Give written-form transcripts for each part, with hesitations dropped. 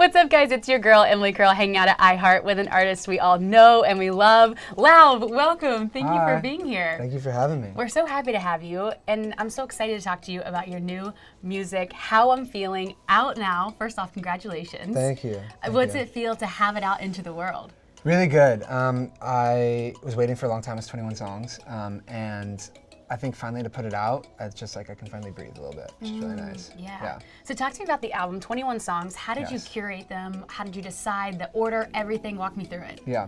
What's up, guys? It's your girl, Emily Curl, hanging out at iHeart with an artist we all know and we love. Lauv, welcome. Thank you for being here. Thank you for having me. We're so happy to have you, and I'm so excited to talk to you about your new music, How I'm Feeling, out now. First off, congratulations. Thank you. What's it feel to have it out into the world? Really good. I was waiting for a long time. It's 21 songs, and I think finally to put it out, it's just like I can finally breathe a little bit, which is really nice. Yeah. So talk to me about the album, 21 songs. How did you curate them? How did you decide the order, everything? Walk me through it. Yeah.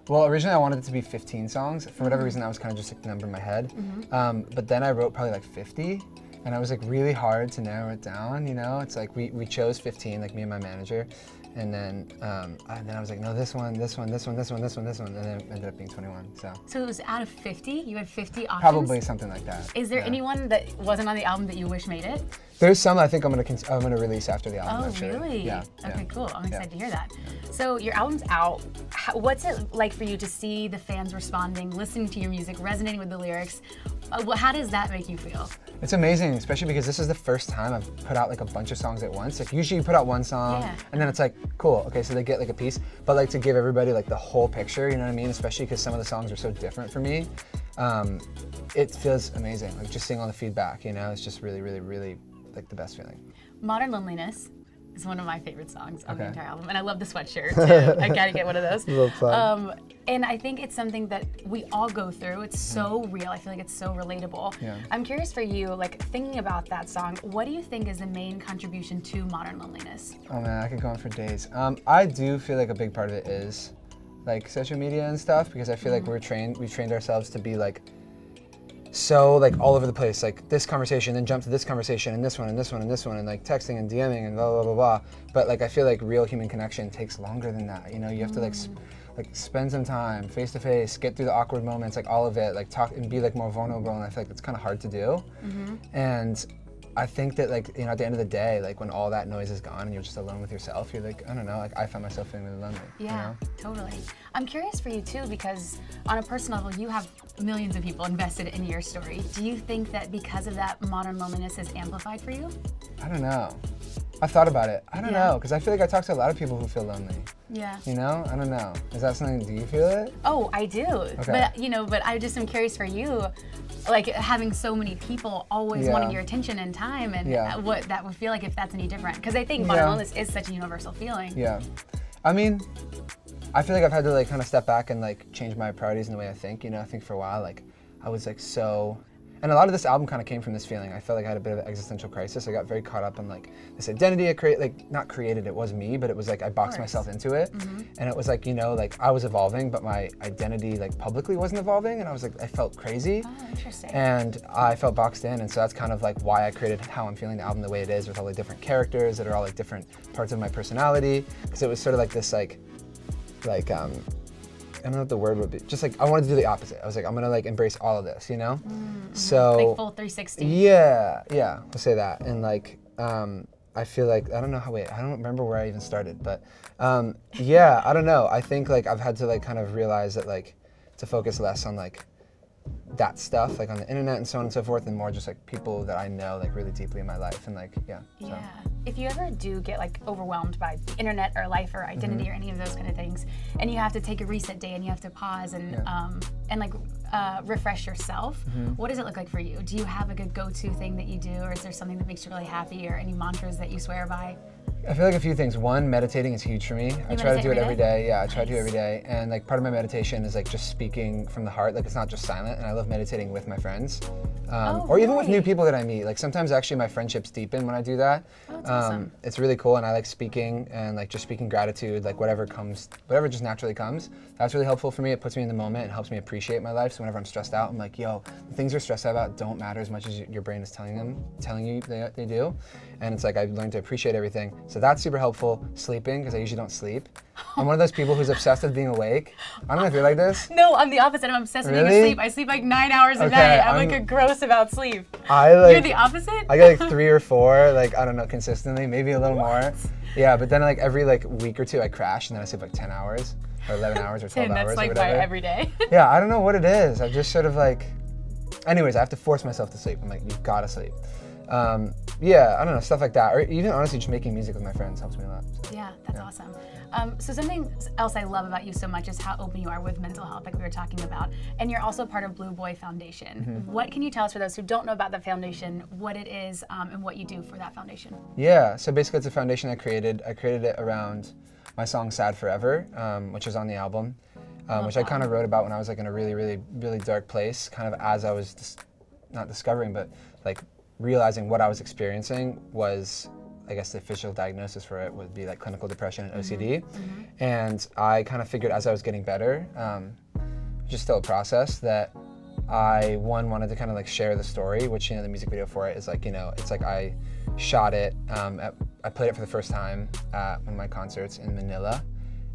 Well, originally I wanted it to be 15 songs. For whatever reason, that was kind of just like the number in my head. But then I wrote probably like 50, and it was like really hard to narrow it down, you know? It's like we chose 15, like me and my manager. And then I was like, no, this one, and then it ended up being 21. So it was out of 50? You had 50 options? Probably something like that. Is there anyone that wasn't on the album that you wish made it? There's some I think I'm gonna release after the album. Oh, actually. really? Yeah. Okay, cool. I'm excited to hear that. So your album's out. What's it like for you to see the fans responding, listening to your music, resonating with the lyrics? How does that make you feel? It's amazing, especially because this is the first time I've put out like a bunch of songs at once. Like usually you put out one song and then it's like, cool, okay, so they get like a piece. But like to give everybody like the whole picture, you know what I mean? Especially because some of the songs are so different for me. It feels amazing. Like just seeing all the feedback, you know, it's just really, really, really like the best feeling. Modern Loneliness is one of my favorite songs on the entire album. And I love the sweatshirt too. I gotta get one of those. And I think it's something that we all go through. It's so real. I feel like it's so relatable. I'm curious for you, like thinking about that song, what do you think is the main contribution to Modern Loneliness? Oh man, I could go on for days. I do feel like a big part of it is like social media and stuff, because I feel like we've trained ourselves to be like so like all over the place, like this conversation, then jump to this conversation, and this one, and this one, and this one, and like texting and DMing and blah, blah, blah, blah. But like I feel like real human connection takes longer than that. You know, you have to like spend some time face to face, get through the awkward moments, like all of it, like talk and be like more vulnerable, and I feel like it's kind of hard to do. And I think that like, you know, at the end of the day, like when all that noise is gone and you're just alone with yourself, you're like, I don't know, like I find myself feeling really lonely. Yeah, you know? Totally. I'm curious for you too, because on a personal level, you have millions of people invested in your story. Do you think that because of that, Modern Loneliness is amplified for you? I don't know. I've thought about it. I don't know, because I feel like I talk to a lot of people who feel lonely. Yeah. You know? I don't know. Is that something, do you feel it? Oh, I do. Okay. But, you know, but I just am curious for you, like having so many people always wanting your attention and time, and what that would feel like if that's any different. Because I think Modern Loneliness is such a universal feeling. Yeah. I mean, I feel like I've had to like kind of step back and like change my priorities in the way I think. You know, I think for a while, like I was like so, and a lot of this album kind of came from this feeling. I felt like I had a bit of an existential crisis. I got very caught up in like this identity I not created, it was me, but it was like I boxed myself into it. And it was like, you know, like I was evolving, but my identity like publicly wasn't evolving. And I was like, I felt crazy. Oh, interesting. And I felt boxed in. And so that's kind of like why I created How I'm Feeling, the album, the way it is, with all the different characters that are all like different parts of my personality. Because it was sort of like this like I don't know what the word would be. Just like I wanted to do the opposite. I was like, I'm gonna like embrace all of this, you know? So like full 360. Yeah, we'll say that. And like I feel like I don't remember where I even started, but yeah, I don't know. I think like I've had to like kind of realize that like to focus less on like that stuff, like on the internet and so on and so forth, and more just like people that I know like really deeply in my life, and like If you ever do get like overwhelmed by the internet or life or identity or any of those kind of things, and you have to take a reset day and you have to pause and like refresh yourself, what does it look like for you? Do you have a good go-to thing that you do, or is there something that makes you really happy, or any mantras that you swear by? I feel like a few things. One, meditating is huge for me. I try to do it every day. Yeah, I try to do it every day. And like part of my meditation is like just speaking from the heart. Like it's not just silent. And I love meditating with my friends. Or even with new people that I meet. Like sometimes actually my friendships deepen when I do that. Oh, that's awesome. It's really cool, and I like speaking and like just speaking gratitude, like whatever just naturally comes. That's really helpful for me. It puts me in the moment and helps me appreciate my life. So whenever I'm stressed out, I'm like, yo, the things you're stressed out about don't matter as much as your brain is telling you they do. And it's like I've learned to appreciate everything. So that's super helpful. Sleeping, because I usually don't sleep. I'm one of those people who's obsessed with being awake. I don't know if you're like this. No, I'm the opposite. I'm obsessed with being asleep. I sleep like 9 hours a night. I'm like a gross about sleep. You're the opposite? I get like 3 or 4, like I don't know, consistently, maybe a little more. Yeah, but then like every like week or two I crash, and then I sleep like 10 hours or 11 hours or 12 hours that's like or whatever. my every day. Yeah, I don't know what it is. I just sort of like, anyways, I have to force myself to sleep. I'm like, you've got to sleep. Yeah, I don't know, stuff like that. Or even honestly, just making music with my friends helps me a lot. So, yeah, that's awesome. So something else I love about you so much is how open you are with mental health, like we were talking about. And you're also part of Blue Boy Foundation. What can you tell us, for those who don't know about the foundation, what it is and what you do for that foundation? Yeah, so basically it's a foundation I created. I created it around my song Sad Forever, which is on the album, which I kind of wrote about when I was like in a really, really, really dark place, kind of as I was not discovering, but like realizing what I was experiencing was, I guess the official diagnosis for it would be like clinical depression and OCD. And I kind of figured as I was getting better, which is still a process, that I wanted to kind of like share the story, which, you know, the music video for it is like, you know, it's like I shot it, I played it for the first time at one of my concerts in Manila.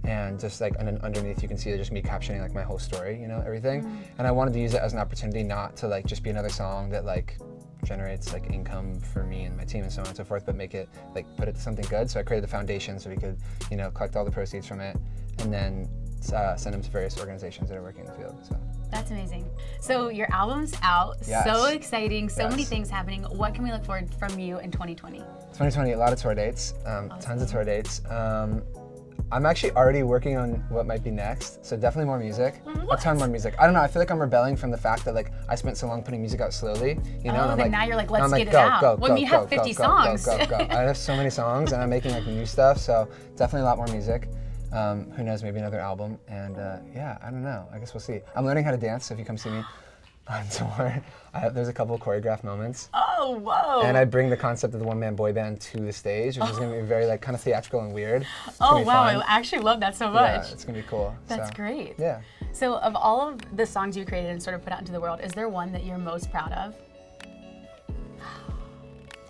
And just like, and then underneath you can see just me captioning like my whole story, you know, everything. And I wanted to use it as an opportunity not to like just be another song that like generates like income for me and my team and so on and so forth, but make it like put it to something good. So I created the foundation so we could, you know, collect all the proceeds from it and then send them to various organizations that are working in the field. So that's amazing. So your album's out. Yes. So exciting. So Yes. many things happening. What can we look forward from you in 2020? 2020, a lot of tour dates, tons of tour dates. I'm actually already working on what might be next, so definitely more music. A ton more music. I don't know, I feel like I'm rebelling from the fact that like I spent so long putting music out slowly, you know? Oh, and then now you're like, let's I'm get it go, out. Go, when go, you go, have 50 go, songs. Go. I have so many songs and I'm making like new stuff, so definitely a lot more music. Who knows, maybe another album. And yeah, I don't know, I guess we'll see. I'm learning how to dance, so if you come see me on tour, there's a couple of choreographed moments. Oh, whoa. And I bring the concept of the one-man boy band to the stage, which is going to be very like kind of theatrical and weird. It's oh, wow, fun. I actually love that so much. Yeah, it's going to be cool. That's so, great. Yeah. So of all of the songs you created and sort of put out into the world, is there one that you're most proud of?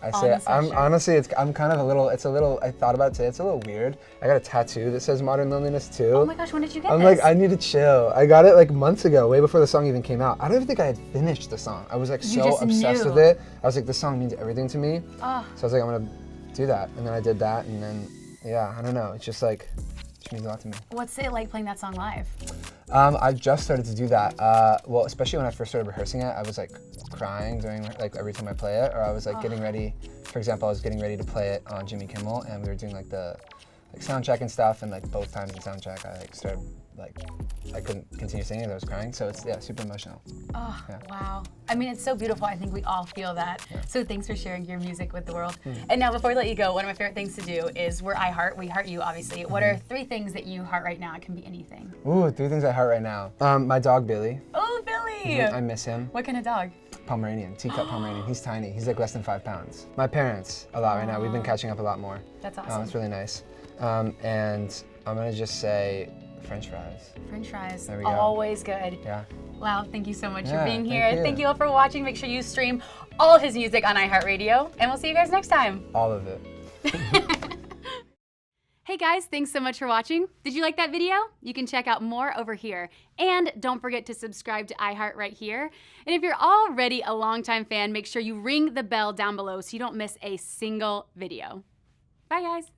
I say, I'm honestly, I'm kind of I thought about it today, it's a little weird. I got a tattoo that says Modern Loneliness too. Oh my gosh, when did you get I'm this? like, I need to chill. I got it like months ago, way before the song even came out. I don't even think I had finished the song. I was like so obsessed with it. I was like, this song means everything to me. So I was like, I'm gonna do that. And then I did that, and then, yeah, I don't know. It's just like, it means a lot to me. What's it like playing that song live? I just started to do that. Well, especially when I first started rehearsing it, I was like crying during like every time I play it, or I was like getting ready. For example, I was getting ready to play it on Jimmy Kimmel, and we were doing like the sound check and stuff, and like both times in sound check, I like started like I couldn't continue singing. I was crying, so it's super emotional. Oh, yeah. Wow. I mean, it's so beautiful. I think we all feel that. Yeah. So thanks for sharing your music with the world. And now, before we let you go, one of my favorite things to do is we heart you, obviously. What are 3 things that you heart right now? It can be anything. Ooh, 3 things I heart right now. My dog Billy. Oh, Billy! I miss him. What kind of dog? Pomeranian, teacup Pomeranian. He's tiny. He's like less than 5 pounds. My parents, a lot right now. We've been catching up a lot more. That's awesome. It's really nice. And I'm gonna just say French fries. French fries. There we go. Always good. Yeah. Lauv, thank you so much for being here. Thank you all for watching. Make sure you stream all his music on iHeartRadio, and we'll see you guys next time. All of it. Hey guys, thanks so much for watching. Did you like that video? You can check out more over here. And don't forget to subscribe to iHeart right here. And if you're already a longtime fan, make sure you ring the bell down below so you don't miss a single video. Bye guys.